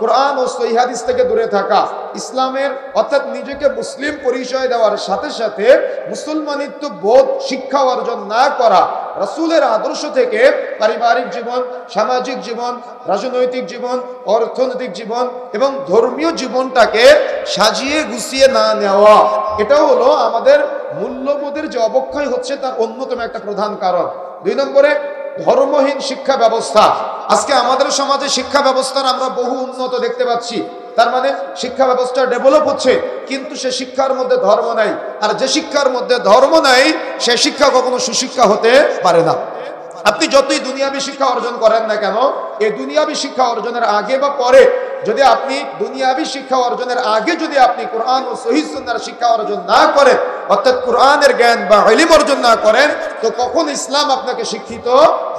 কোরআন ও সহিহ হাদিস থেকে দূরে থাকা, ইসলামের অর্থাৎ নিজেকে মুসলিম পরিচয় দেওয়ার সাথে সাথে মুসলমানিত্ব বোধ শিক্ষা অর্জন না করা, রাসূলের আদর্শ থেকে পারিবারিক জীবন, সামাজিক জীবন, রাজনৈতিক জীবন, অর্থনৈতিক জীবন এবং ধর্মীয় জীবনটাকে সাজিয়ে গুছিয়ে না নেওয়া, এটাও হলো আমাদের মূল্যবোধের যে অবক্ষয় হচ্ছে তার অন্যতম একটা প্রধান কারণ। 2 নম্বরে ধর্মহীন শিক্ষা ব্যবস্থা। আজকে আমাদের সমাজে শিক্ষা ব্যবস্থার আমরা বহু উন্নত দেখতে পাচ্ছি, তার মানে শিক্ষা ব্যবস্থা ডেভেলপ হচ্ছে, কিন্তু সে শিক্ষার মধ্যে ধর্ম নাই। আর যে শিক্ষার মধ্যে ধর্ম নাই সে শিক্ষা কখনো সুশিক্ষা হতে পারে না। আপনি যতই দুনিয়াবী শিক্ষা অর্জন করেন না কেন, এই দুনিয়াবী শিক্ষা অর্জনের আগে বা পরে যদি আপনি দুনিয়াবী শিক্ষা অর্জনের আগে যদি আপনি কোরআন ও সহিহ সুন্নাহর শিক্ষা অর্জন না করেন, অর্থাৎ কোরআনের জ্ঞান বা ইলম অর্জন না করেন, তো কখন ইসলাম আপনাকে শিক্ষিত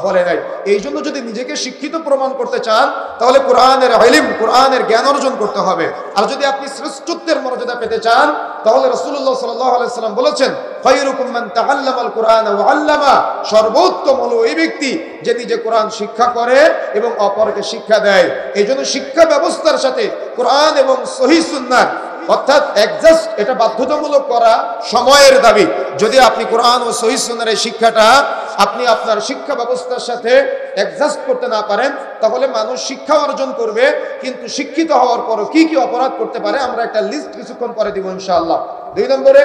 বলে নাই। এই জন্য যদি নিজেকে শিক্ষিত প্রমাণ করতে চান তাহলে কোরআনের ইলম, কোরআনের জ্ঞান অর্জন করতে হবে। আর যদি আপনি শ্রেষ্ঠত্বের মর্যাদা পেতে চান তাহলে রাসূলুল্লাহ সাল্লাল্লাহু আলাইহি সাল্লাম বলেছেন, খায়রুকুম মান তাআল্লামাল কুরআন ওয়া আল্লামা, সর্বোত্তম হলো ওই ব্যক্তি যে নিজে কোরআন শিক্ষা করে এবং অপরকে শিক্ষা দেয়। এই জন্য শিক্ষা ব্যবস্থার সাথে কোরআন এবং সহিহ সুন্নাহ অর্থাৎ অ্যাডজাস্ট, এটা বাধ্যতামূলক করা সময়ের দাবি। যদি আপনি কোরআন ও সহিহ সুন্নাহর এই শিক্ষাটা আপনি আপনার শিক্ষা ব্যবস্থার সাথে অ্যাডজাস্ট করতে না পারেন, তাহলে মানুষ শিক্ষা অর্জন করবে কিন্তু শিক্ষিত হওয়ার পরও কি কি অপরাধ করতে পারে আমরা একটা লিস্ট কিছুক্ষণ পরে দিব ইনশাআল্লাহ। 2 নম্বরে